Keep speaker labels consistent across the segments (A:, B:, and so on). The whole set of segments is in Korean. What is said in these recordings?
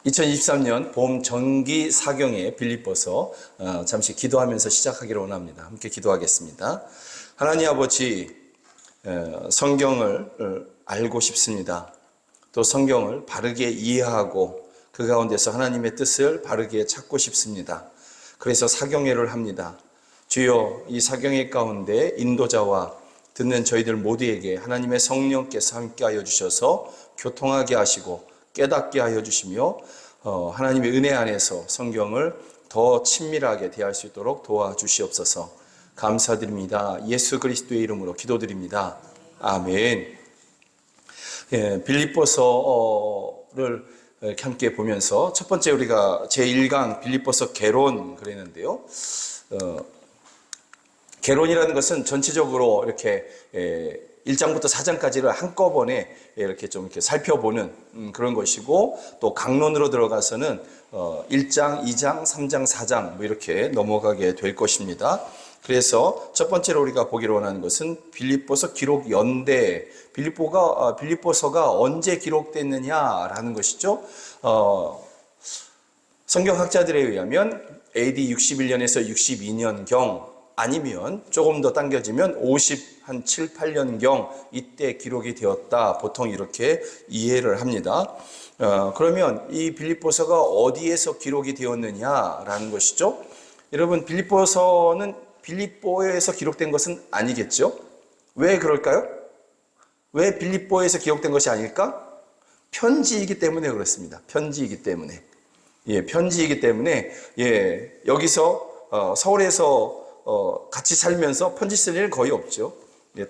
A: 2023년 봄 정기 사경의 빌립보서 잠시 기도하면서 시작하기를 원합니다. 함께 기도하겠습니다. 하나님 아버지, 성경을 알고 싶습니다. 또 성경을 바르게 이해하고 그 가운데서 하나님의 뜻을 바르게 찾고 싶습니다. 그래서 사경회를 합니다. 주여, 이 사경회 가운데 인도자와 듣는 저희들 모두에게 하나님의 성령께서 함께하여 주셔서 교통하게 하시고 깨닫게 하여 주시며 하나님의 은혜 안에서 성경을 더 친밀하게 대할 수 있도록 도와주시옵소서. 감사드립니다. 예수 그리스도의 이름으로 기도드립니다. 아멘. 빌립보서를 이렇게 함께 보면서 첫 번째 우리가 제1강 빌립보서 개론 그랬는데요. 개론이라는 것은 전체적으로 이렇게 1장부터 4장까지를 한꺼번에 이렇게 좀 이렇게 살펴보는 그런 것이고, 또 강론으로 들어가서는 1장, 2장, 3장, 4장 뭐 이렇게 넘어가게 될 것입니다. 그래서 첫 번째로 우리가 보기로 원하는 것은 빌립보서 기록 연대, 빌립보서가 언제 기록됐느냐라는 것이죠. 성경학자들에 의하면 AD 61년에서 62년경, 아니면 조금 더 당겨지면 7, 8년경 이때 기록이 되었다. 보통 이렇게 이해를 합니다. 그러면 이 빌립보서가 어디에서 기록이 되었느냐라는 것이죠. 여러분, 빌립보서는 빌립보에서 기록된 것은 아니겠죠? 왜 그럴까요? 왜 빌립보에서 기록된 것이 아닐까? 편지이기 때문에 그렇습니다. 편지이기 때문에. 편지이기 때문에, 여기서, 서울에서 같이 살면서 편지 쓸 일 거의 없죠.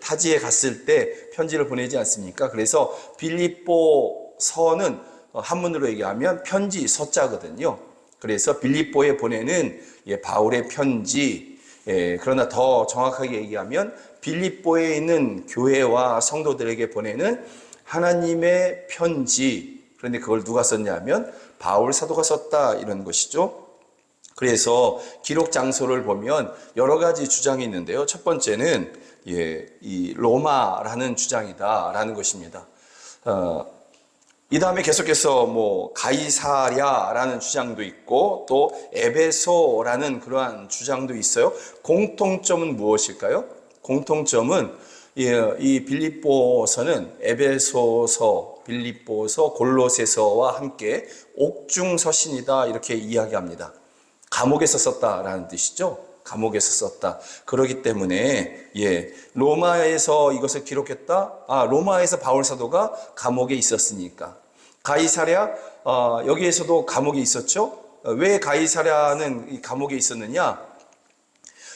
A: 타지에 갔을 때 편지를 보내지 않습니까? 그래서 빌립보서는 한문으로 얘기하면 편지 서자거든요. 그래서 빌립보에 보내는 바울의 편지, 그러나 더 정확하게 얘기하면 빌립보에 있는 교회와 성도들에게 보내는 하나님의 편지. 그런데 그걸 누가 썼냐면 바울 사도가 썼다, 이런 것이죠. 그래서 기록 장소를 보면 여러 가지 주장이 있는데요. 첫 번째는 이 로마라는 주장이다라는 것입니다. 이 다음에 계속해서 가이사랴라는 주장도 있고 또 에베소라는 그러한 주장도 있어요. 공통점은 무엇일까요? 공통점은 이 빌립보서는 에베소서, 빌립보서, 골로새서와 함께 옥중서신이다, 이렇게 이야기합니다. 감옥에서 썼다라는 뜻이죠. 감옥에서 썼다. 그렇기 때문에 로마에서 이것을 기록했다. 로마에서 바울 사도가 감옥에 있었으니까. 가이사랴, 여기에서도 감옥에 있었죠. 왜 가이사랴는 이 감옥에 있었느냐?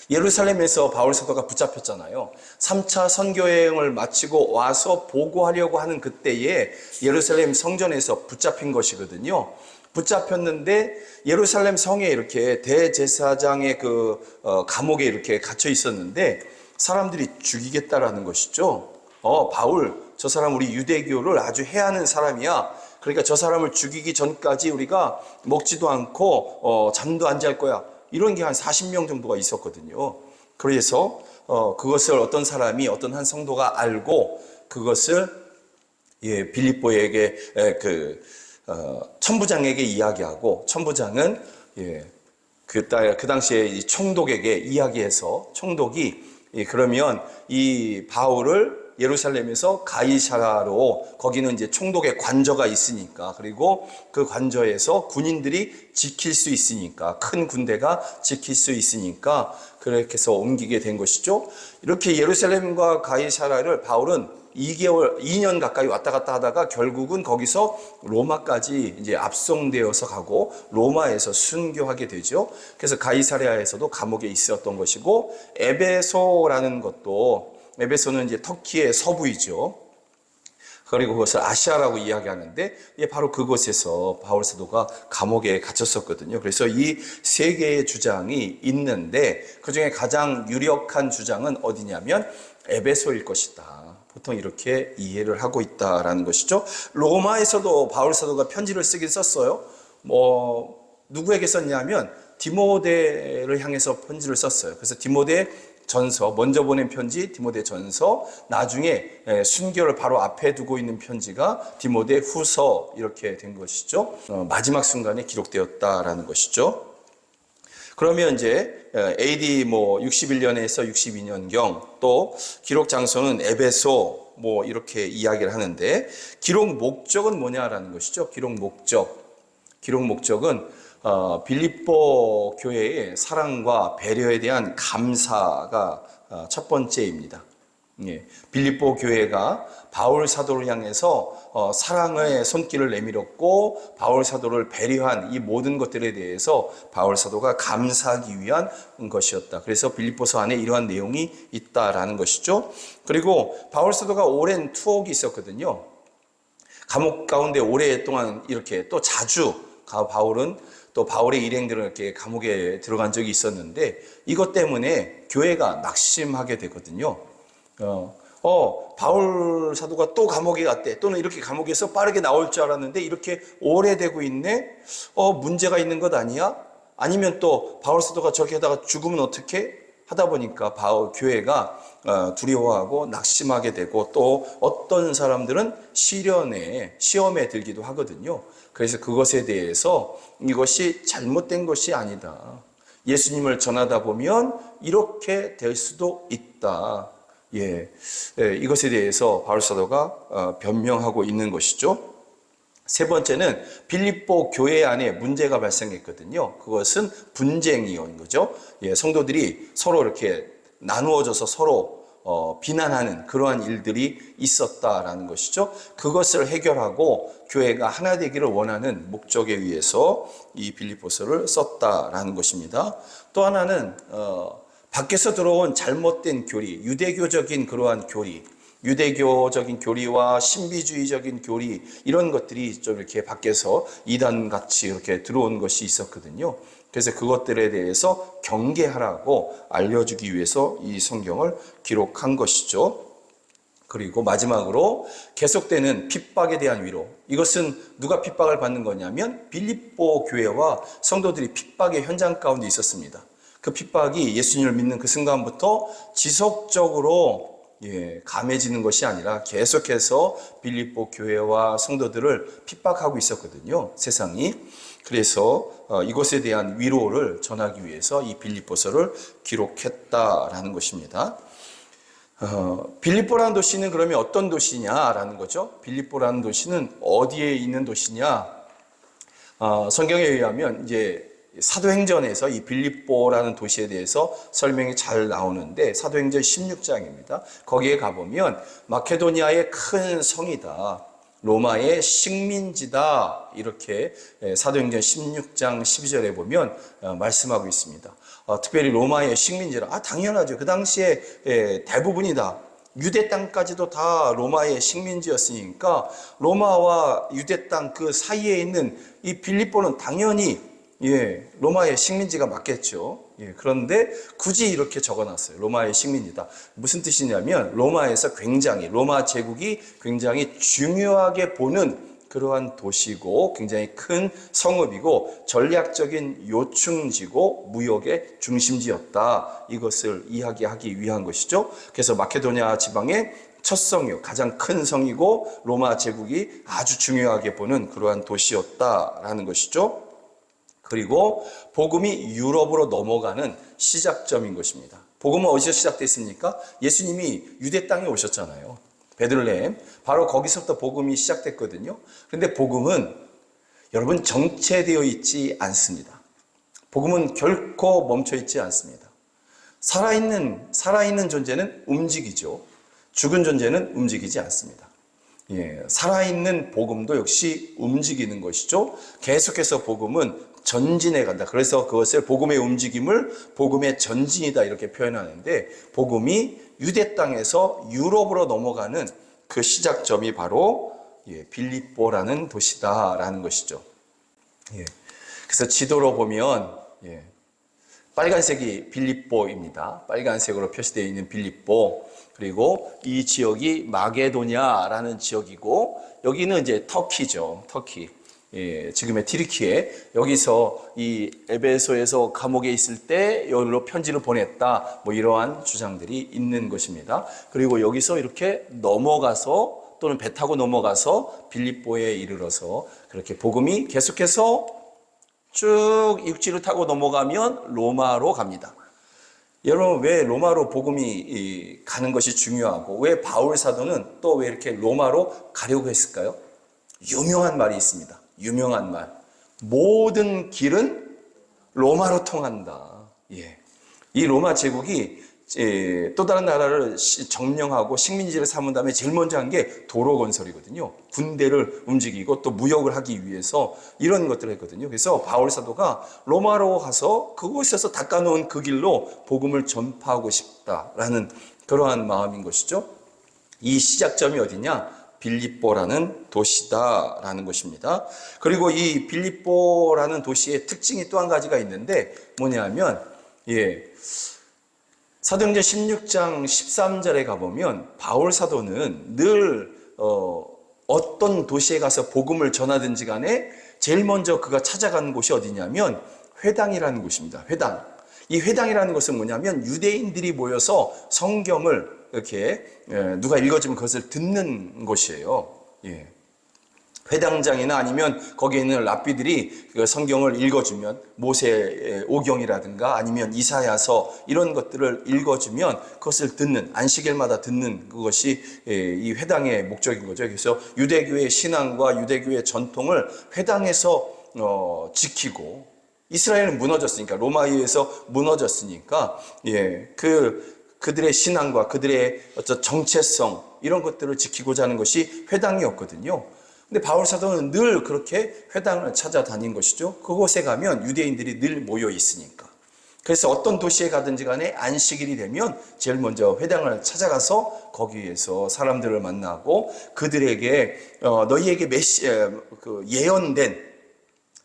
A: 예루살렘에서 바울 사도가 붙잡혔잖아요. 3차 선교여행을 마치고 와서 보고하려고 하는 그때에 예루살렘 성전에서 붙잡힌 것이거든요. 붙잡혔는데 예루살렘 성에 이렇게 대제사장의 감옥에 이렇게 갇혀 있었는데 사람들이 죽이겠다라는 것이죠. 바울, 저 사람 우리 유대교를 아주 해하는 사람이야. 그러니까 저 사람을 죽이기 전까지 우리가 먹지도 않고 잠도 안 잘 거야. 이런 게 한 40명 정도가 있었거든요. 그래서 그것을 어떤 사람이, 어떤 한 성도가 알고 그것을 빌립보에게 천부장에게 이야기하고, 천부장은 그 당시에 이 총독에게 이야기해서, 총독이 그러면 이 바울을 예루살렘에서 가이사라로, 거기는 이제 총독의 관저가 있으니까, 그리고 그 관저에서 군인들이 지킬 수 있으니까, 큰 군대가 지킬 수 있으니까 그렇게 해서 옮기게 된 것이죠. 이렇게 예루살렘과 가이사라를 바울은 2년 가까이 왔다 갔다 하다가 결국은 거기서 로마까지 이제 압송되어서 가고 로마에서 순교하게 되죠. 그래서 가이사랴에서도 감옥에 있었던 것이고, 에베소라는 것도, 에베소는 이제 터키의 서부이죠. 그리고 그것을 아시아라고 이야기하는데 바로 그곳에서 바울 사도가 감옥에 갇혔었거든요. 그래서 이 세 개의 주장이 있는데 그중에 가장 유력한 주장은 어디냐면 에베소일 것이다. 보통 이렇게 이해를 하고 있다라는 것이죠. 로마에서도 바울 사도가 편지를 쓰긴 썼어요. 누구에게 썼냐면 디모데를 향해서 편지를 썼어요. 그래서 디모데 전서, 먼저 보낸 편지 디모데 전서, 나중에 순교를 바로 앞에 두고 있는 편지가 디모데 후서 이렇게 된 것이죠. 마지막 순간에 기록되었다라는 것이죠. 그러면 이제 AD 61년에서 62년경, 또 기록 장소는 에베소 이렇게 이야기를 하는데, 기록 목적은 뭐냐라는 것이죠. 기록 목적은 빌립보 교회의 사랑과 배려에 대한 감사가 첫 번째입니다. 예, 빌립보 교회가 바울 사도를 향해서 사랑의 손길을 내밀었고 바울 사도를 배려한 이 모든 것들에 대해서 바울 사도가 감사하기 위한 것이었다. 그래서 빌립보서 안에 이러한 내용이 있다라는 것이죠. 그리고 바울 사도가 오랜 투옥이 있었거든요. 감옥 가운데 오랫동안 이렇게 또 자주 바울은 또 바울의 일행들은 이렇게 감옥에 들어간 적이 있었는데, 이것 때문에 교회가 낙심하게 되거든요. 바울 사도가 또 감옥에 갔대. 또는 이렇게 감옥에서 빠르게 나올 줄 알았는데 이렇게 오래되고 있네. 문제가 있는 것 아니야? 아니면 또 바울 사도가 저렇게 하다가 죽으면 어떻게? 하다 보니까 교회가 두려워하고 낙심하게 되고, 또 어떤 사람들은 시험에 들기도 하거든요. 그래서 그것에 대해서 이것이 잘못된 것이 아니다. 예수님을 전하다 보면 이렇게 될 수도 있다. 이것에 대해서 바울 사도가 변명하고 있는 것이죠. 세 번째는 빌립보 교회 안에 문제가 발생했거든요. 그것은 분쟁이온 거죠. 성도들이 서로 이렇게 나누어져서 서로 비난하는 그러한 일들이 있었다라는 것이죠. 그것을 해결하고 교회가 하나 되기를 원하는 목적에 의해서 이 빌립보서를 썼다라는 것입니다. 또 하나는 밖에서 들어온 잘못된 교리, 유대교적인 그러한 교리, 유대교적인 교리와 신비주의적인 교리, 이런 것들이 좀 이렇게 밖에서 이단같이 이렇게 들어온 것이 있었거든요. 그래서 그것들에 대해서 경계하라고 알려주기 위해서 이 성경을 기록한 것이죠. 그리고 마지막으로 계속되는 핍박에 대한 위로. 이것은 누가 핍박을 받는 거냐면 빌립보 교회와 성도들이 핍박의 현장 가운데 있었습니다. 그 핍박이 예수님을 믿는 그 순간부터 지속적으로 감해지는 것이 아니라 계속해서 빌립보 교회와 성도들을 핍박하고 있었거든요, 세상이. 그래서 이것에 대한 위로를 전하기 위해서 이 빌립보서를 기록했다라는 것입니다. 빌립보라는 도시는 그러면 어떤 도시냐라는 거죠. 빌립보라는 도시는 어디에 있는 도시냐? 성경에 의하면 이제 사도행전에서 이 빌립보라는 도시에 대해서 설명이 잘 나오는데, 사도행전 16장입니다. 거기에 가보면 마케도니아의 큰 성이다, 로마의 식민지다, 이렇게 사도행전 16장 12절에 보면 말씀하고 있습니다. 특별히 로마의 식민지라, 당연하죠. 그 당시에 대부분이다. 유대 땅까지도 다 로마의 식민지였으니까 로마와 유대 땅 그 사이에 있는 이 빌립보는 당연히 로마의 식민지가 맞겠죠. 그런데 굳이 이렇게 적어놨어요. 로마의 식민지다. 무슨 뜻이냐면 로마 제국이 굉장히 중요하게 보는 그러한 도시고, 굉장히 큰 성읍이고, 전략적인 요충지고, 무역의 중심지였다. 이것을 이야기하기 위한 것이죠. 그래서 마케도니아 지방의 첫 성이요, 가장 큰 성이고, 로마 제국이 아주 중요하게 보는 그러한 도시였다라는 것이죠. 그리고 복음이 유럽으로 넘어가는 시작점인 것입니다. 복음은 어디서 시작됐습니까? 예수님이 유대 땅에 오셨잖아요. 베들레헴. 바로 거기서부터 복음이 시작됐거든요. 그런데 복음은 여러분 정체되어 있지 않습니다. 복음은 결코 멈춰 있지 않습니다. 살아있는 존재는 움직이죠. 죽은 존재는 움직이지 않습니다. 살아있는 복음도 역시 움직이는 것이죠. 계속해서 복음은 전진해 간다. 그래서 그것을 복음의 움직임을 복음의 전진이다 이렇게 표현하는데, 복음이 유대 땅에서 유럽으로 넘어가는 그 시작점이 바로 빌립보라는 도시다라는 것이죠. 그래서 지도로 보면 빨간색이 빌립보입니다. 빨간색으로 표시되어 있는 빌립보. 그리고 이 지역이 마게도냐라는 지역이고, 여기는 이제 터키죠. 터키. 지금의 튀르키예, 여기서 이 에베소에서 감옥에 있을 때 여기로 편지를 보냈다, 뭐 이러한 주장들이 있는 것입니다. 그리고 여기서 이렇게 넘어가서 또는 배 타고 넘어가서 빌립보에 이르러서 그렇게 복음이 계속해서 쭉 육지를 타고 넘어가면 로마로 갑니다. 여러분, 왜 로마로 복음이 가는 것이 중요하고 왜 바울 사도는 또 왜 이렇게 로마로 가려고 했을까요? 유명한 말이 있습니다. 유명한 말. 모든 길은 로마로 통한다. 예. 이 로마 제국이 또 다른 나라를 점령하고 식민지를 삼은 다음에 제일 먼저 한 게 도로 건설이거든요. 군대를 움직이고 또 무역을 하기 위해서 이런 것들을 했거든요. 그래서 바울 사도가 로마로 가서 그곳에서 닦아놓은 그 길로 복음을 전파하고 싶다라는 그러한 마음인 것이죠. 이 시작점이 어디냐? 빌립보라는 도시다라는 것입니다. 그리고 이 빌립보라는 도시의 특징이 또 한 가지가 있는데 뭐냐면 사도행전 16장 13절에 가보면 바울 사도는 늘 어떤 도시에 가서 복음을 전하든지 간에 제일 먼저 그가 찾아가는 곳이 어디냐면 회당이라는 곳입니다. 회당. 이 회당이라는 것은 뭐냐면 유대인들이 모여서 성경을 이렇게 누가 읽어주면 그것을 듣는 곳이에요. 예. 회당장이나 아니면 거기에 있는 랍비들이 그 성경을 읽어주면 모세 오경이라든가 아니면 이사야서 이런 것들을 읽어주면 그것을 듣는, 안식일마다 듣는 그것이 이 회당의 목적인 거죠. 그래서 유대교의 신앙과 유대교의 전통을 회당에서 지키고, 이스라엘은 무너졌으니까, 로마에 의해서 무너졌으니까 그들의 신앙과 그들의 어떤 정체성 이런 것들을 지키고자 하는 것이 회당이었거든요. 근데 바울 사도는 늘 그렇게 회당을 찾아다닌 것이죠. 그곳에 가면 유대인들이 늘 모여 있으니까. 그래서 어떤 도시에 가든지 간에 안식일이 되면 제일 먼저 회당을 찾아가서 거기에서 사람들을 만나고 그들에게 너희에게 예언된,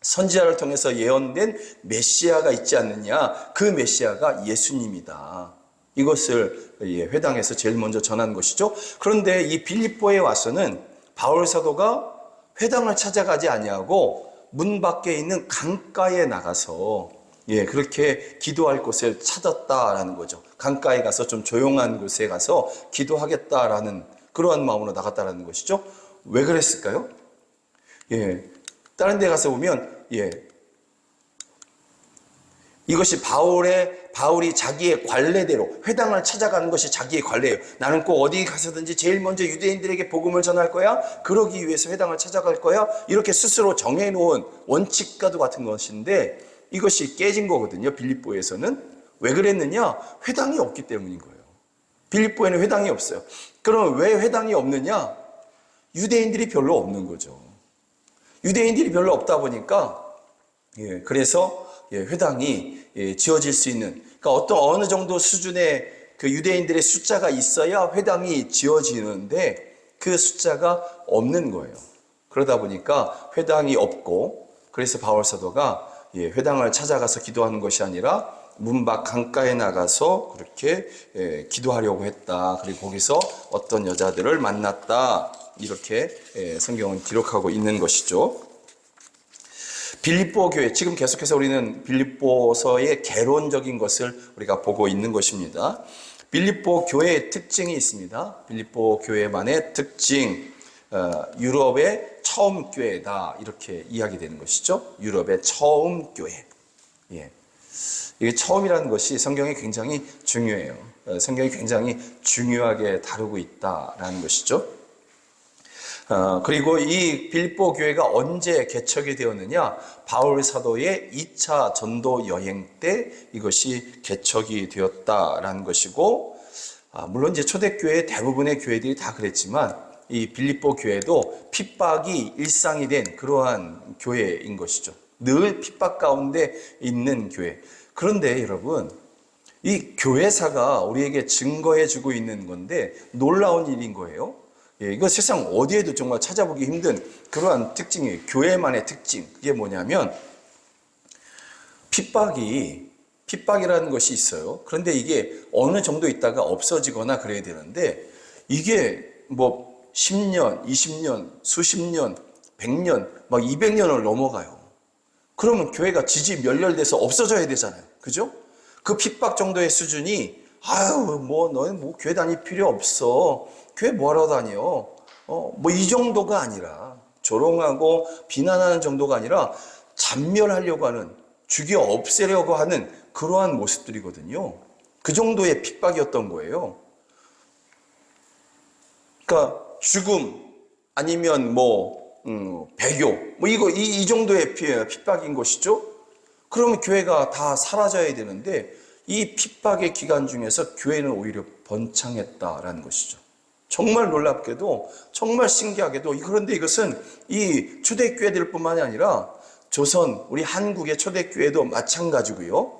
A: 선지자를 통해서 예언된 메시아가 있지 않느냐, 그 메시아가 예수님이다. 이것을 회당에서 제일 먼저 전한 것이죠. 그런데 이 빌립보에 와서는 바울 사도가 회당을 찾아가지 아니하고 문 밖에 있는 강가에 나가서 그렇게 기도할 곳을 찾았다라는 거죠. 강가에 가서 좀 조용한 곳에 가서 기도하겠다라는 그러한 마음으로 나갔다라는 것이죠. 왜 그랬을까요? 다른 데 가서 보면 이것이 바울이 자기의 관례대로 회당을 찾아가는 것이 자기의 관례예요. 나는 꼭 어디 가서든지 제일 먼저 유대인들에게 복음을 전할 거야. 그러기 위해서 회당을 찾아갈 거야. 이렇게 스스로 정해놓은 원칙과도 같은 것인데 이것이 깨진 거거든요. 빌립보에서는. 왜 그랬느냐? 회당이 없기 때문인 거예요. 빌립보에는 회당이 없어요. 그럼 왜 회당이 없느냐? 유대인들이 별로 없는 거죠. 유대인들이 별로 없다 보니까 그래서 회당이 지어질 수 있는, 그러니까 어느 정도 수준의 그 유대인들의 숫자가 있어야 회당이 지어지는데 그 숫자가 없는 거예요. 그러다 보니까 회당이 없고, 그래서 바울 사도가 회당을 찾아가서 기도하는 것이 아니라 문 밖 강가에 나가서 그렇게 기도하려고 했다. 그리고 거기서 어떤 여자들을 만났다. 이렇게 성경은 기록하고 있는 것이죠. 빌립보 교회, 지금 계속해서 우리는 빌립보서의 개론적인 것을 우리가 보고 있는 것입니다. 빌립보 교회의 특징이 있습니다. 빌립보 교회만의 특징, 유럽의 처음 교회다, 이렇게 이야기되는 것이죠. 유럽의 처음 교회. 이게 처음이라는 것이 성경에 굉장히 중요해요. 성경이 굉장히 중요하게 다루고 있다라는 것이죠. 그리고 이 빌립보 교회가 언제 개척이 되었느냐? 바울 사도의 2차 전도 여행 때 이것이 개척이 되었다라는 것이고, 물론 이제 초대교회 대부분의 교회들이 다 그랬지만 이 빌립보 교회도 핍박이 일상이 된 그러한 교회인 것이죠. 늘 핍박 가운데 있는 교회. 그런데 여러분, 이 교회사가 우리에게 증거해주고 있는 건데 놀라운 일인 거예요. 이거 세상 어디에도 정말 찾아보기 힘든 그러한 특징이에요. 교회만의 특징. 그게 뭐냐면 핍박이라는 것이 있어요. 그런데 이게 어느 정도 있다가 없어지거나 그래야 되는데 이게 뭐 10년, 20년, 수십 년, 100년, 막 200년을 넘어가요. 그러면 교회가 지지멸렬돼서 없어져야 되잖아요. 그죠? 그 핍박 정도의 수준이, 아유, 너는 교회 다닐 필요 없어. 교회 뭐하러 다녀? 이 정도가 아니라, 조롱하고 비난하는 정도가 아니라, 잔멸하려고 하는, 죽여 없애려고 하는 그러한 모습들이거든요. 그 정도의 핍박이었던 거예요. 그러니까 죽음 아니면 배교 이 정도의 핍박인 것이죠. 그러면 교회가 다 사라져야 되는데 이 핍박의 기간 중에서 교회는 오히려 번창했다라는 것이죠. 정말 놀랍게도 정말 신기하게도 그런데 이것은 이 초대교회들뿐만이 아니라 조선 우리 한국의 초대교회도 마찬가지고요.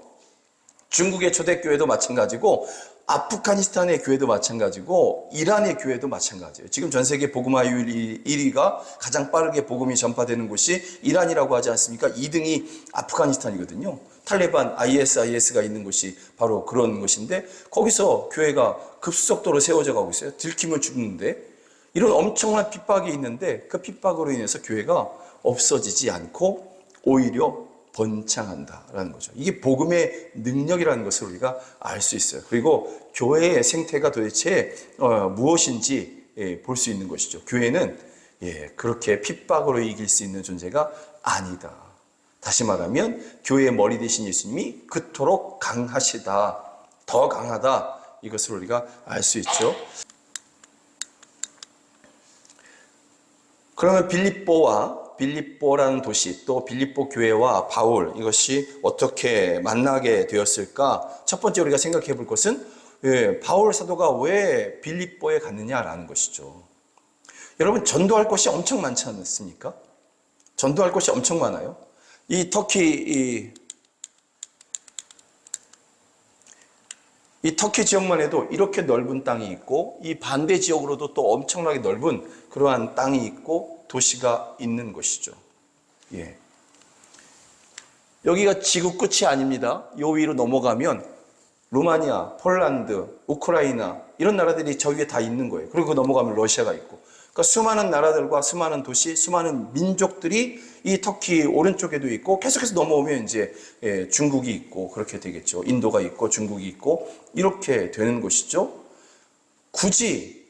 A: 중국의 초대교회도 마찬가지고 아프가니스탄의 교회도 마찬가지고 이란의 교회도 마찬가지예요. 지금 전 세계 복음화율 1위가 가장 빠르게 복음이 전파되는 곳이 이란이라고 하지 않습니까? 2등이 아프가니스탄이거든요. 탈레반, ISIS가 있는 곳이 바로 그런 곳인데 거기서 교회가 급속도로 세워져 가고 있어요. 들키면 죽는데 이런 엄청난 핍박이 있는데 그 핍박으로 인해서 교회가 없어지지 않고 오히려 번창한다라는 거죠. 이게 복음의 능력이라는 것을 우리가 알 수 있어요. 그리고 교회의 생태가 도대체 무엇인지 볼 수 있는 것이죠. 교회는 그렇게 핍박으로 이길 수 있는 존재가 아니다. 다시 말하면 교회의 머리 되신 예수님이 그토록 강하시다, 더 강하다, 이것을 우리가 알 수 있죠. 그러면 빌립보라는 도시, 또 빌립보 교회와 바울, 이것이 어떻게 만나게 되었을까? 첫 번째 우리가 생각해 볼 것은 바울 사도가 왜 빌립보에 갔느냐라는 것이죠. 여러분, 전도할 곳이 엄청 많지 않습니까? 전도할 곳이 엄청 많아요. 이 터키 지역만 해도 이렇게 넓은 땅이 있고 이 반대 지역으로도 또 엄청나게 넓은 그러한 땅이 있고 도시가 있는 것이죠. 여기가 지구 끝이 아닙니다. 요 위로 넘어가면 루마니아, 폴란드, 우크라이나 이런 나라들이 저 위에 다 있는 거예요. 그리고 넘어가면 러시아가 있고. 그러니까 수많은 나라들과 수많은 도시, 수많은 민족들이 이 터키 오른쪽에도 있고 계속해서 넘어오면 이제 중국이 있고 그렇게 되겠죠. 인도가 있고 중국이 있고 이렇게 되는 것이죠. 굳이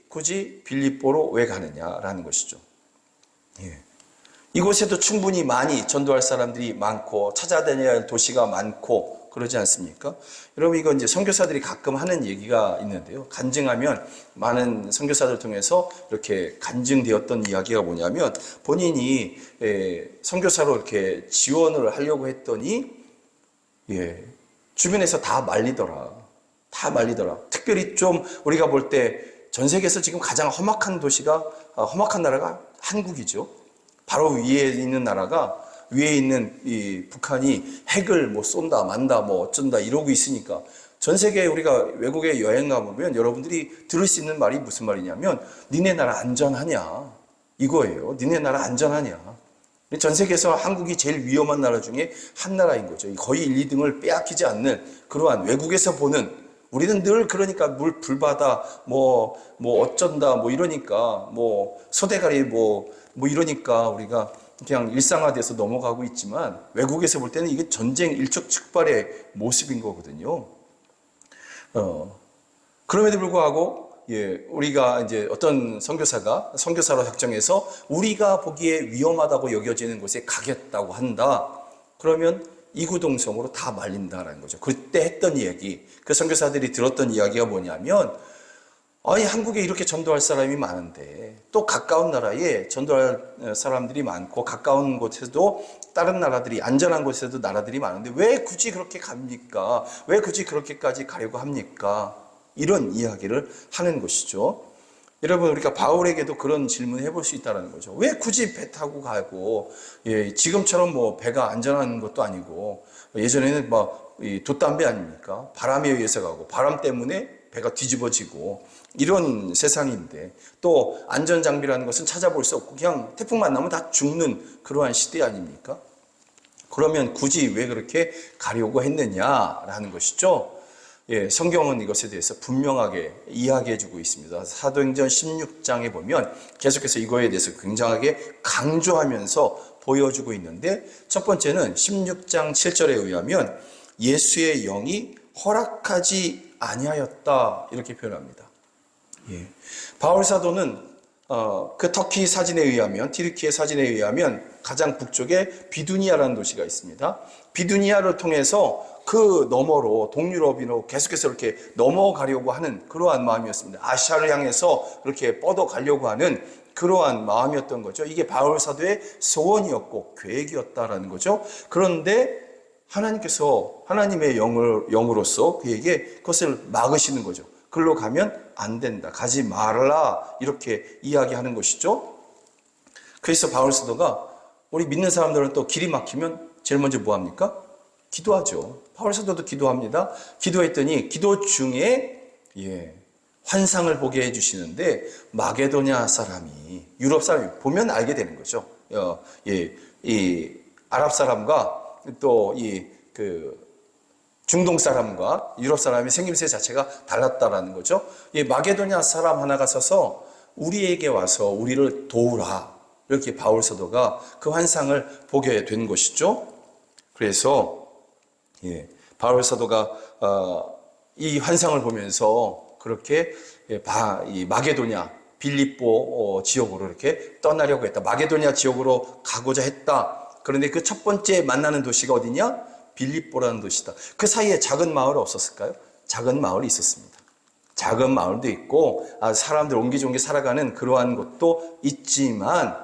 A: 빌립보로 왜 가느냐라는 것이죠. 이곳에도 충분히 많이 전도할 사람들이 많고 찾아다녀야 할 도시가 많고 그러지 않습니까? 여러분, 이거 이제 선교사들이 가끔 하는 얘기가 있는데요. 간증하면 많은 선교사들 통해서 이렇게 간증되었던 이야기가 뭐냐면 본인이 선교사로 이렇게 지원을 하려고 했더니 주변에서 다 말리더라. 특별히 좀 우리가 볼 때 전 세계에서 지금 가장 험악한 나라가 한국이죠. 바로 위에 있는 나라가 위에 있는 이 북한이 핵을 쏜다 만다 어쩐다 이러고 있으니까 전 세계에 우리가 외국에 여행 가보면 여러분들이 들을 수 있는 말이 무슨 말이냐면 니네 나라 안전하냐 이거예요. 니네 나라 안전하냐. 전 세계에서 한국이 제일 위험한 나라 중에 한 나라인 거죠. 거의 1, 2등을 빼앗기지 않는 그러한 외국에서 보는 우리는 늘 그러니까 물 불바다 어쩐다 이러니까 소대가리 이러니까 우리가 그냥 일상화돼서 넘어가고 있지만 외국에서 볼 때는 이게 전쟁 일촉즉발의 모습인 거거든요. 그럼에도 불구하고 우리가 이제 어떤 선교사가 선교사로 작정해서 우리가 보기에 위험하다고 여겨지는 곳에 가겠다고 한다. 그러면 이구동성으로 다 말린다라는 거죠. 그때 했던 이야기, 그 선교사들이 들었던 이야기가 뭐냐면 아니 한국에 이렇게 전도할 사람이 많은데 또 가까운 나라에 전도할 사람들이 많고 가까운 곳에도 다른 나라들이 안전한 곳에도 나라들이 많은데 왜 굳이 그렇게 갑니까? 왜 굳이 그렇게까지 가려고 합니까? 이런 이야기를 하는 것이죠. 여러분 우리가 바울에게도 그런 질문을 해볼 수 있다는 거죠. 왜 굳이 배 타고 가고 지금처럼 배가 안전한 것도 아니고 예전에는 돛담배 아닙니까? 바람에 의해서 가고 바람 때문에 배가 뒤집어지고 이런 세상인데 또 안전장비라는 것은 찾아볼 수 없고 그냥 태풍만 나면 다 죽는 그러한 시대 아닙니까? 그러면 굳이 왜 그렇게 가려고 했느냐라는 것이죠. 성경은 이것에 대해서 분명하게 이야기해주고 있습니다. 사도행전 16장에 보면 계속해서 이거에 대해서 굉장하게 강조하면서 보여주고 있는데, 첫 번째는 16장 7절에 의하면 예수의 영이 허락하지 아니하였다, 이렇게 표현합니다. 바울 사도는 그 터키 사진에 의하면, 튀르키예 사진에 의하면 가장 북쪽에 비두니아라는 도시가 있습니다. 비두니아를 통해서 그 너머로 동유럽으로 계속해서 이렇게 넘어가려고 하는 그러한 마음이었습니다. 아시아를 향해서 그렇게 뻗어가려고 하는 그러한 마음이었던 거죠. 이게 바울 사도의 소원이었고 계획이었다라는 거죠. 그런데 하나님께서 하나님의 영으로서 그에게 그것을 막으시는 거죠. 글로 가면 안 된다, 가지 말라, 이렇게 이야기하는 것이죠. 그래서 바울 사도가, 우리 믿는 사람들은 또 길이 막히면 제일 먼저 뭐 합니까? 기도하죠. 바울 사도도 기도합니다. 기도했더니 기도 중에 환상을 보게 해주시는데, 마게도냐 사람이, 유럽 사람이 보면 알게 되는 거죠. 이 아랍 사람과 또 중동 사람과 유럽 사람의 생김새 자체가 달랐다라는 거죠. 마게도냐 사람 하나가 서서 우리에게 와서 우리를 도우라, 이렇게 바울 사도가 그 환상을 보게 된 것이죠. 그래서 바울 사도가 이 환상을 보면서 그렇게 이 마게도냐, 빌립보 지역으로 이렇게 떠나려고 했다. 마게도냐 지역으로 가고자 했다. 그런데 그 첫 번째 만나는 도시가 어디냐? 빌립보라는 도시다. 그 사이에 작은 마을 없었을까요? 작은 마을이 있었습니다. 작은 마을도 있고 사람들 옹기종기 살아가는 그러한 곳도 있지만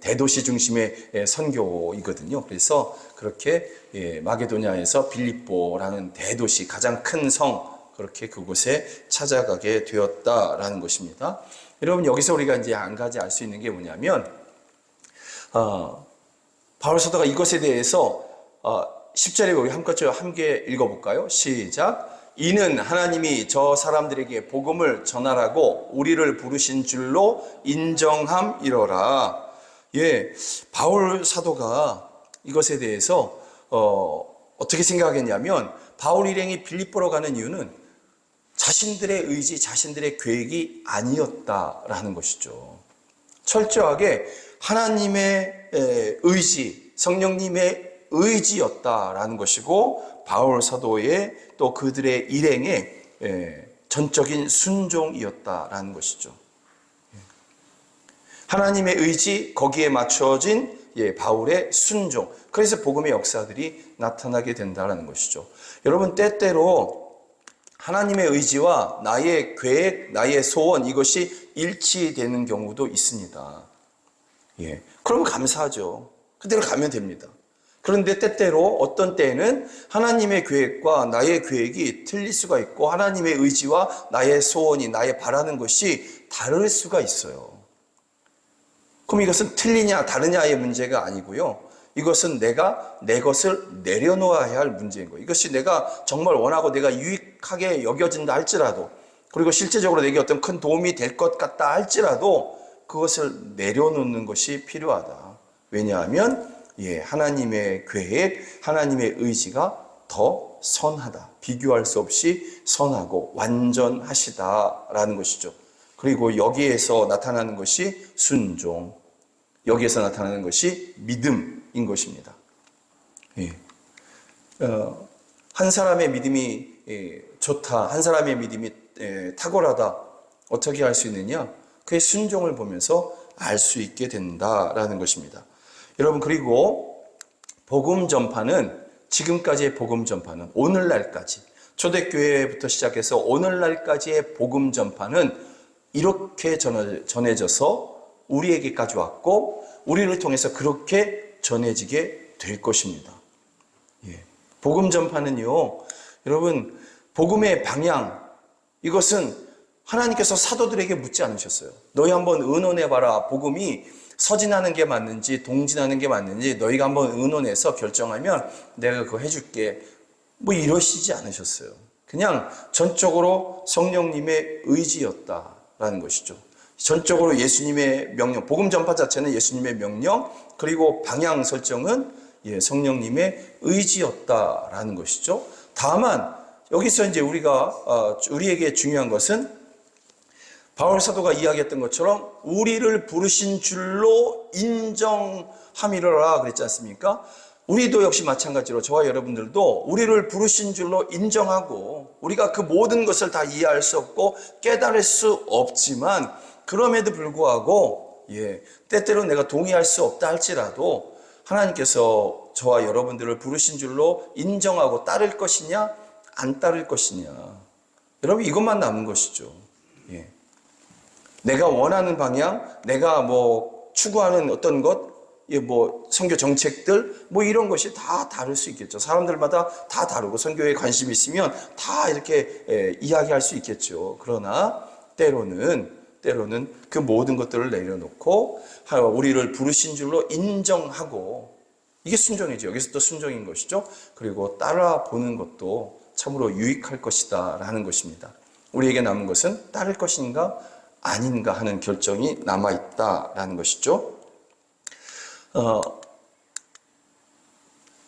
A: 대도시 중심의 선교이거든요. 그래서 그렇게 마게도냐에서 빌립보라는 대도시, 가장 큰 성, 그렇게 그곳에 찾아가게 되었다라는 것입니다. 여러분, 여기서 우리가 이제 한 가지 알 수 있는 게 뭐냐면, 바울 사도가 이것에 대해서 10절에 우리 함께 읽어볼까요? 시작. 이는 하나님이 저 사람들에게 복음을 전하라고 우리를 부르신 줄로 인정함이로라. 바울 사도가 이것에 대해서 어떻게 생각했냐면, 바울 일행이 빌립보로 가는 이유는 자신들의 의지, 자신들의 계획이 아니었다라는 것이죠. 철저하게 하나님의 의지, 성령님의 의지였다라는 것이고, 바울 사도의 또 그들의 일행의 전적인 순종이었다라는 것이죠. 하나님의 의지, 거기에 맞춰진 바울의 순종, 그래서 복음의 역사들이 나타나게 된다는 것이죠. 여러분, 때때로 하나님의 의지와 나의 계획, 나의 소원, 이것이 일치되는 경우도 있습니다. 그러면 감사하죠. 그대로 가면 됩니다. 그런데 때때로 어떤 때에는 하나님의 계획과 나의 계획이 틀릴 수가 있고, 하나님의 의지와 나의 소원이, 나의 바라는 것이 다를 수가 있어요. 그럼 이것은 틀리냐 다르냐의 문제가 아니고요. 이것은 내가 내 것을 내려놓아야 할 문제인 거예요. 이것이 내가 정말 원하고 내가 유익하게 여겨진다 할지라도, 그리고 실제적으로 내게 어떤 큰 도움이 될 것 같다 할지라도 그것을 내려놓는 것이 필요하다. 왜냐하면 하나님의 계획, 하나님의 의지가 더 선하다. 비교할 수 없이 선하고 완전하시다라는 것이죠. 그리고 여기에서 나타나는 것이 순종, 여기에서 나타나는 것이 믿음인 것입니다. 한 사람의 믿음이 좋다, 한 사람의 믿음이 탁월하다, 어떻게 알 수 있느냐? 그의 순종을 보면서 알 수 있게 된다라는 것입니다. 여러분, 그리고 복음 전파는, 지금까지의 복음 전파는, 오늘날까지, 초대교회부터 시작해서 오늘날까지의 복음 전파는 이렇게 전해져서 우리에게까지 왔고, 우리를 통해서 그렇게 전해지게 될 것입니다. 복음 전파는요, 여러분, 복음의 방향, 이것은 하나님께서 사도들에게 묻지 않으셨어요. 너희 한번 의논해봐라. 복음이 서진하는 게 맞는지 동진하는 게 맞는지 너희가 한번 의논해서 결정하면 내가 그거 해줄게. 뭐 이러시지 않으셨어요. 그냥 전적으로 성령님의 의지였다라는 것이죠. 전적으로 예수님의 명령, 복음 전파 자체는 예수님의 명령, 그리고 방향 설정은 성령님의 의지였다라는 것이죠. 다만 여기서 이제 우리에게 중요한 것은 바울 사도가 이야기했던 것처럼 우리를 부르신 줄로 인정함이로라 그랬지 않습니까? 우리도 역시 마찬가지로 저와 여러분들도 우리를 부르신 줄로 인정하고 우리가 그 모든 것을 다 이해할 수 없고 깨달을 수 없지만 그럼에도 불구하고 때때로 내가 동의할 수 없다 할지라도 하나님께서 저와 여러분들을 부르신 줄로 인정하고 따를 것이냐 안 따를 것이냐 여러분 이것만 남은 것이죠. 내가 원하는 방향, 내가 추구하는 어떤 것, 선교 정책들, 이런 것이 다 다를 수 있겠죠. 사람들마다 다 다르고, 선교에 관심이 있으면 다 이렇게 이야기할 수 있겠죠. 그러나, 때로는 그 모든 것들을 내려놓고, 우리를 부르신 줄로 인정하고, 이게 순종이죠. 여기서 또 순종인 것이죠. 그리고 따라 보는 것도 참으로 유익할 것이다 라는 것입니다. 우리에게 남은 것은 따를 것인가 아닌가 하는 결정이 남아있다라는 것이죠.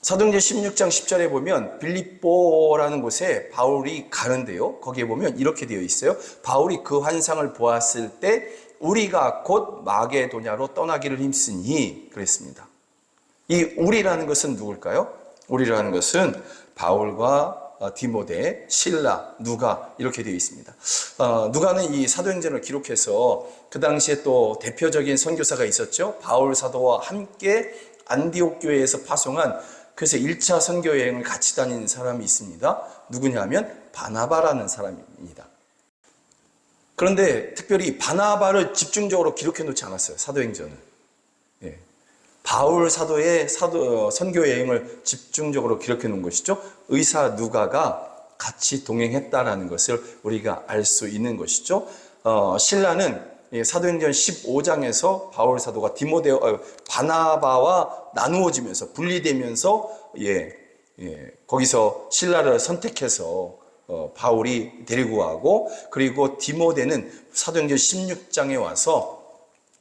A: 사도행전 16장 10절에 보면 빌립보라는 곳에 바울이 가는데요. 거기에 보면 이렇게 되어 있어요. 바울이 그 환상을 보았을 때 우리가 곧 마게도냐로 떠나기를 힘쓰니 그랬습니다. 이 우리라는 것은 누굴까요? 우리라는 것은 바울과 디모데, 실라, 누가 이렇게 되어 있습니다. 누가는 이 사도행전을 기록해서 그 당시에 또 대표적인 선교사가 있었죠. 바울 사도와 함께 안디옥 교회에서 파송한 그래서 1차 선교 여행을 같이 다니는 사람이 있습니다. 누구냐면 바나바라는 사람입니다. 그런데 특별히 바나바를 집중적으로 기록해 놓지 않았어요. 사도행전은. 바울 사도의 선교 여행을 집중적으로 기록해 놓은 것이죠. 의사 누가가 같이 동행했다라는 것을 우리가 알 수 있는 것이죠. 신라는 사도행전 15장에서 바울 사도가 바나바와 나누어지면서 분리되면서 거기서 신라를 선택해서 바울이 데리고 가고 그리고 디모데는 사도행전 16장에 와서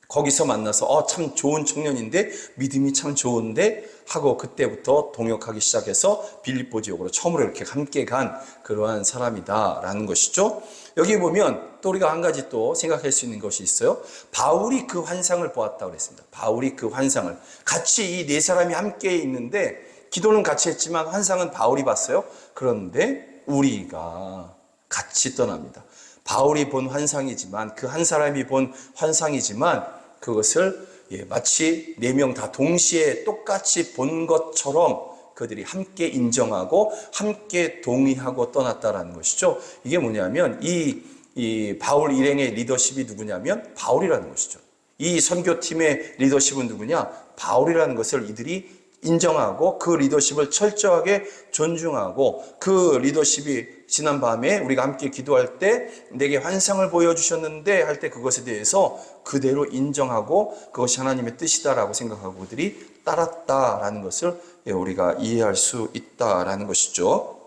A: 거기서 만나서 참 좋은 청년인데 믿음이 참 좋은데 하고 그때부터 동역하기 시작해서 빌립보 지역으로 처음으로 이렇게 함께 간 그러한 사람이다라는 것이죠. 여기 보면 또 우리가 한 가지 또 생각할 수 있는 것이 있어요. 바울이 그 환상을 보았다고 그랬습니다. 바울이 그 환상을 같이 이 네 사람이 함께 있는데 기도는 같이 했지만 환상은 바울이 봤어요. 그런데 우리가 같이 떠납니다. 바울이 본 환상이지만 그 한 사람이 본 환상이지만 그것을 마치 4명 다 동시에 똑같이 본 것처럼 그들이 함께 인정하고 함께 동의하고 떠났다라는 것이죠. 이게 뭐냐면 이 바울 일행의 리더십이 누구냐면 바울이라는 것이죠. 이 선교팀의 리더십은 누구냐? 바울이라는 것을 이들이 인정하고 그 리더십을 철저하게 존중하고 그 리더십이 지난밤에 우리가 함께 기도할 때 내게 환상을 보여주셨는데 할 때 그것에 대해서 그대로 인정하고 그것이 하나님의 뜻이다라고 생각하고 그들이 따랐다라는 것을 우리가 이해할 수 있다라는 것이죠.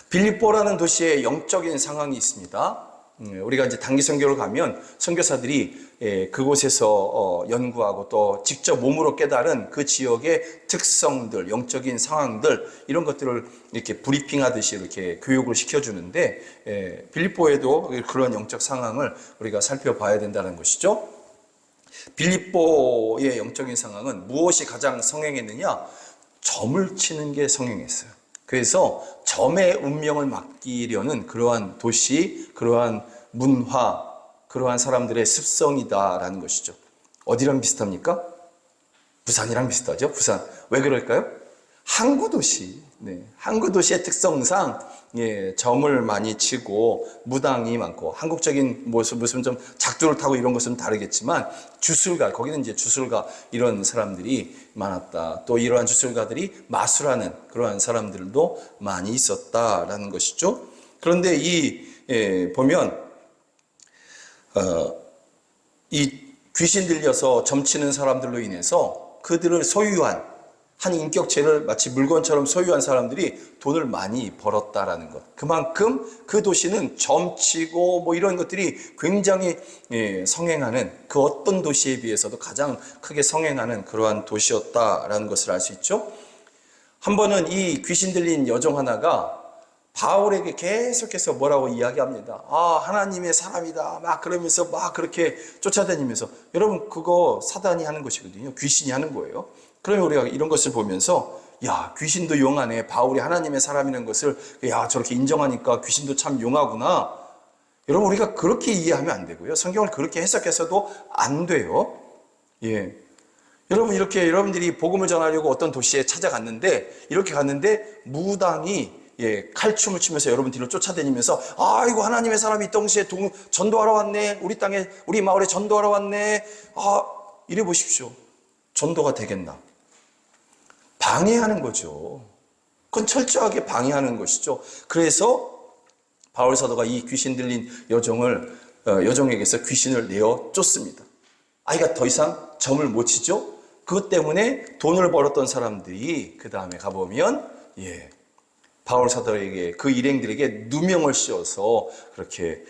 A: 빌립보라는 도시에 영적인 상황이 있습니다. 우리가 이제 단기 선교를 가면 선교사들이 그곳에서 연구하고 또 직접 몸으로 깨달은 그 지역의 특성들, 영적인 상황들 이런 것들을 이렇게 브리핑하듯이 이렇게 교육을 시켜주는데 빌립보에도 그런 영적 상황을 우리가 살펴봐야 된다는 것이죠. 빌립보의 영적인 상황은 무엇이 가장 성행했느냐? 점을 치는 게 성행했어요. 그래서 점의 운명을 맡기려는 그러한 도시, 그러한 문화, 그러한 사람들의 습성이다라는 것이죠. 어디랑 비슷합니까? 부산이랑 비슷하죠. 부산. 왜 그럴까요? 항구도시. 항구도시의 특성상 점을 많이 치고 무당이 많고 한국적인 무슨 좀 작두를 타고 이런 것은 다르겠지만 주술가, 거기는 이제 주술가 이런 사람들이 많았다. 또 이러한 주술가들이 마술하는 그러한 사람들도 많이 있었다라는 것이죠. 그런데 보면 이 귀신 들려서 점치는 사람들로 인해서 그들을 소유한 한 인격체를 마치 물건처럼 소유한 사람들이 돈을 많이 벌었다라는 것. 그만큼 그 도시는 점치고 이런 것들이 굉장히 성행하는 그 어떤 도시에 비해서도 가장 크게 성행하는 그러한 도시였다라는 것을 알 수 있죠. 한 번은 이 귀신 들린 여종 하나가 바울에게 계속해서 뭐라고 이야기합니다. 아, 하나님의 사람이다. 막 그러면서 막 그렇게 쫓아다니면서. 여러분, 그거 사단이 하는 것이거든요. 귀신이 하는 거예요. 그러면 우리가 이런 것을 보면서 야, 귀신도 용하네. 바울이 하나님의 사람이라는 것을 야, 저렇게 인정하니까 귀신도 참 용하구나. 여러분, 우리가 그렇게 이해하면 안 되고요. 성경을 그렇게 해석해서도 안 돼요. 예. 여러분, 이렇게 여러분들이 복음을 전하려고 어떤 도시에 찾아갔는데, 이렇게 갔는데, 무당이, 칼춤을 추면서 여러분 뒤로 쫓아다니면서, 아이고, 하나님의 사람이 이 동시에 전도하러 왔네. 우리 땅에, 우리 마을에 전도하러 왔네. 아, 이래 보십시오. 전도가 되겠나? 방해하는 거죠. 그건 철저하게 방해하는 것이죠. 그래서, 바울 사도가 이 귀신 들린 여종에게서 귀신을 내어 쫓습니다. 아이가 더 이상 점을 못 치죠? 그것 때문에 돈을 벌었던 사람들이 그 다음에 가보면 바울 사도에게 그 일행들에게 누명을 씌워서 그렇게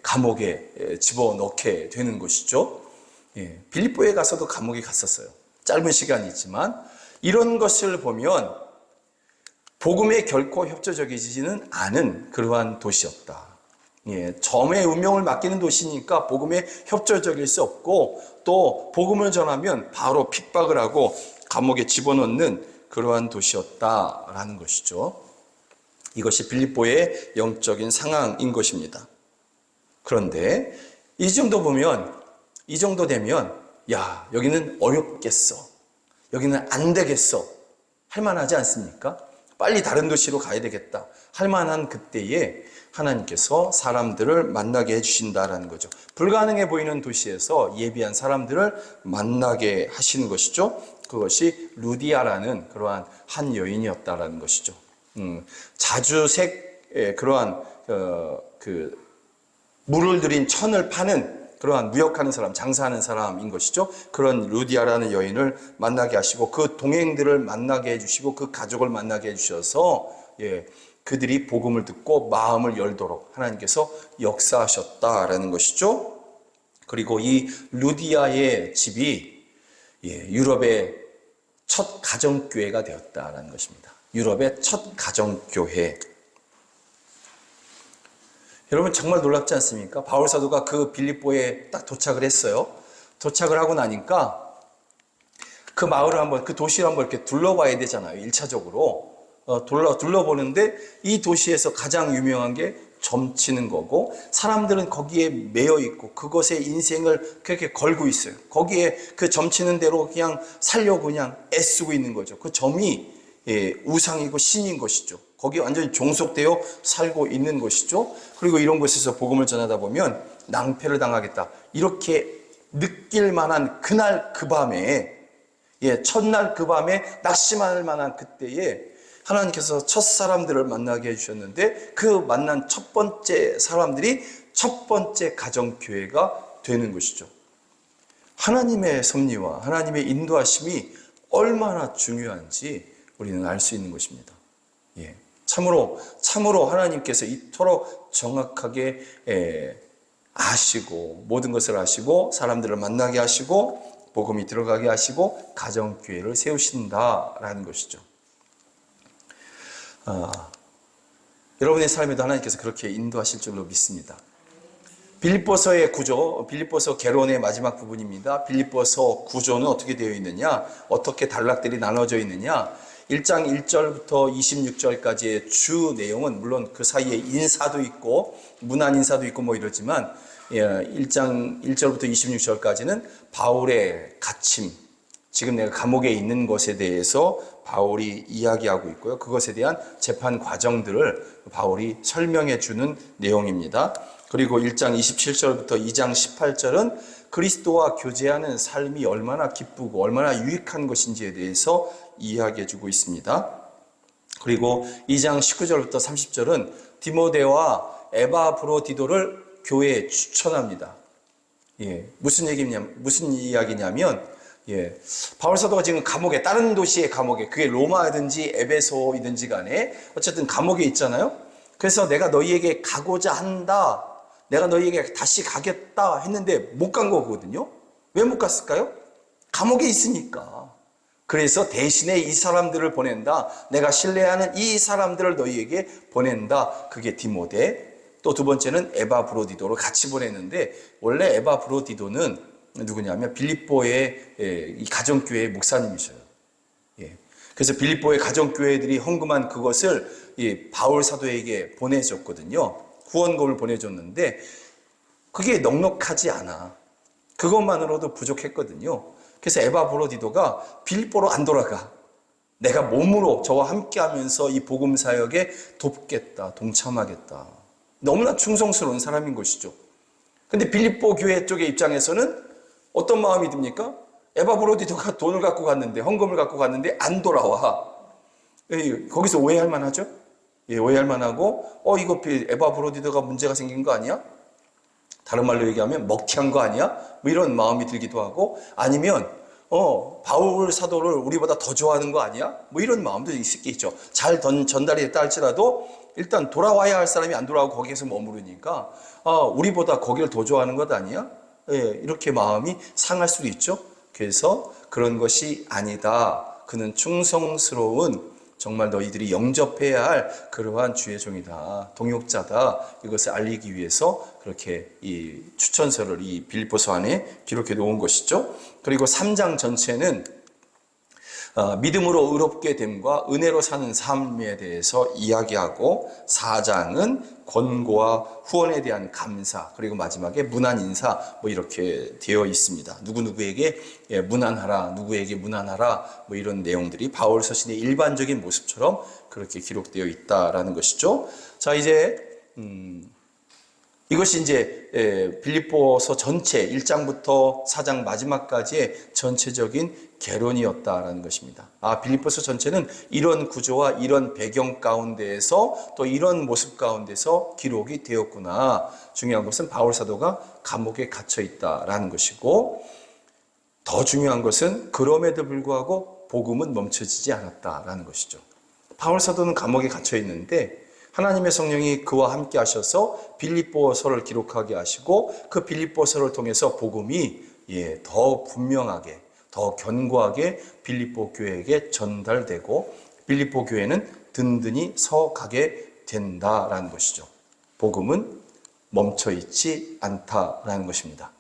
A: 감옥에 집어넣게 되는 것이죠. 빌립보에 가서도 감옥에 갔었어요. 짧은 시간이지만 이런 것을 보면 복음에 결코 협조적이지는 않은 그러한 도시였다. 점의 운명을 맡기는 도시니까 복음에 협조적일 수 없고 또 복음을 전하면 바로 핍박을 하고 감옥에 집어넣는 그러한 도시였다라는 것이죠. 이것이 빌립보의 영적인 상황인 것입니다. 그런데 이 정도 보면, 이 정도 되면 야, 여기는 어렵겠어. 여기는 안 되겠어. 할 만하지 않습니까? 빨리 다른 도시로 가야 되겠다. 할 만한 그때에 하나님께서 사람들을 만나게 해주신다라는 거죠. 불가능해 보이는 도시에서 예비한 사람들을 만나게 하시는 것이죠. 그것이 루디아라는 그러한 한 여인이었다라는 것이죠. 자주색 그러한 물을 들인 천을 파는 그러한 무역하는 사람, 장사하는 사람인 것이죠. 그런 루디아라는 여인을 만나게 하시고 그 동행들을 만나게 해주시고 그 가족을 만나게 해주셔서 그들이 복음을 듣고 마음을 열도록 하나님께서 역사하셨다라는 것이죠. 그리고 이 루디아의 집이 유럽의 첫 가정교회가 되었다라는 것입니다. 유럽의 첫 가정교회. 여러분 정말 놀랍지 않습니까? 바울 사도가 그 빌립보에 딱 도착을 했어요. 도착을 하고 나니까 그 마을을 한번, 그 도시를 한번 이렇게 둘러봐야 되잖아요. 1차적으로. 둘러보는데 이 도시에서 가장 유명한 게 점치는 거고 사람들은 거기에 매여 있고 그것에 인생을 그렇게 걸고 있어요. 거기에 그 점치는 대로 그냥 살려고 그냥 애쓰고 있는 거죠. 그 점이 우상이고 신인 것이죠. 거기에 완전히 종속되어 살고 있는 것이죠. 그리고 이런 곳에서 복음을 전하다 보면 낭패를 당하겠다. 이렇게 느낄 만한 그날 그 밤에 첫날 그 밤에 낙심할 만한 그때에 하나님께서 첫 사람들을 만나게 해주셨는데 그 만난 첫 번째 사람들이 첫 번째 가정교회가 되는 것이죠. 하나님의 섭리와 하나님의 인도하심이 얼마나 중요한지 우리는 알 수 있는 것입니다. 참으로 하나님께서 이토록 정확하게 아시고 모든 것을 아시고 사람들을 만나게 하시고 복음이 들어가게 하시고 가정교회를 세우신다라는 것이죠. 여러분의 삶에도 하나님께서 그렇게 인도하실 줄로 믿습니다. 빌립보서의 구조, 빌립보서 개론의 마지막 부분입니다. 빌립보서 구조는 어떻게 되어 있느냐, 어떻게 단락들이 나눠져 있느냐, 1장 1절부터 26절까지의 주 내용은 물론 그 사이에 인사도 있고 문안 인사도 있고 뭐 이러지만 1장 1절부터 26절까지는 바울의 갇힘, 지금 내가 감옥에 있는 것에 대해서 바울이 이야기하고 있고요. 그것에 대한 재판 과정들을 바울이 설명해 주는 내용입니다. 그리고 1장 27절부터 2장 18절은 그리스도와 교제하는 삶이 얼마나 기쁘고 얼마나 유익한 것인지에 대해서 이야기해 주고 있습니다. 그리고 2장 19절부터 30절은 디모데와 에바브로디도를 교회에 추천합니다. 무슨 이야기냐면 바울 사도가 지금 감옥에, 다른 도시의 감옥에, 그게 로마이든지 에베소이든지 간에 어쨌든 감옥에 있잖아요. 그래서 내가 너희에게 가고자 한다, 내가 너희에게 다시 가겠다 했는데 못 간 거거든요. 왜 못 갔을까요? 감옥에 있으니까. 그래서 대신에 이 사람들을 보낸다. 내가 신뢰하는 이 사람들을 너희에게 보낸다. 그게 디모데. 또 두 번째는 에바브로디도를 같이 보냈는데, 원래 에바브로디도는 누구냐면 빌립보의 이 가정교회의 목사님이셔요. 예. 그래서 빌립보의 가정교회들이 헌금한 그것을 이 바울 사도에게 보내줬거든요. 후원금을 보내줬는데 그게 넉넉하지 않아. 그것만으로도 부족했거든요. 그래서 에바브로디도가 빌립보로 안 돌아가. 내가 몸으로 저와 함께하면서 이 복음 사역에 돕겠다, 동참하겠다. 너무나 충성스러운 사람인 것이죠. 근데 빌립보 교회 쪽의 입장에서는 어떤 마음이 듭니까? 에바브로디도가 돈을 갖고 갔는데, 헌금을 갖고 갔는데 안 돌아와. 거기서 오해할 만하죠? 예, 오해할 만하고, 이거 에바브로디도가 문제가 생긴 거 아니야? 다른 말로 얘기하면 먹튀한 거 아니야? 뭐 이런 마음이 들기도 하고, 아니면 바울 사도를 우리보다 더 좋아하는 거 아니야? 뭐 이런 마음도 있겠죠. 잘 전달이 됐다 할지라도 일단 돌아와야 할 사람이 안 돌아오고 거기에서 머무르니까 우리보다 거기를 더 좋아하는 것 아니야? 예, 이렇게 마음이 상할 수도 있죠. 그래서 그런 것이 아니다. 그는 충성스러운, 정말 너희들이 영접해야 할 그러한 주의 종이다, 동역자다. 이것을 알리기 위해서 그렇게 이 추천서를 이 빌립보서 안에 기록해 놓은 것이죠. 그리고 3장 전체는 믿음으로 의롭게 됨과 은혜로 사는 삶에 대해서 이야기하고, 4장은 권고와 후원에 대한 감사, 그리고 마지막에 문안 인사, 뭐 이렇게 되어 있습니다. 누구누구에게 문안하라, 누구에게 문안하라, 뭐 이런 내용들이 바울 서신의 일반적인 모습처럼 그렇게 기록되어 있다라는 것이죠. 자, 이제 이것이 이제 빌립보서 전체 1장부터 4장 마지막까지의 전체적인 개론이었다라는 것입니다. 빌립보서 전체는 이런 구조와 이런 배경 가운데에서 또 이런 모습 가운데서 기록이 되었구나. 중요한 것은 바울 사도가 감옥에 갇혀 있다라는 것이고, 더 중요한 것은 그럼에도 불구하고 복음은 멈춰지지 않았다라는 것이죠. 바울 사도는 감옥에 갇혀 있는데 하나님의 성령이 그와 함께 하셔서 빌립보서를 기록하게 하시고, 그 빌립보서를 통해서 복음이 더 분명하게, 더 견고하게 빌립보 교회에게 전달되고, 빌립보 교회는 든든히 서가게 된다라는 것이죠. 복음은 멈춰 있지 않다라는 것입니다.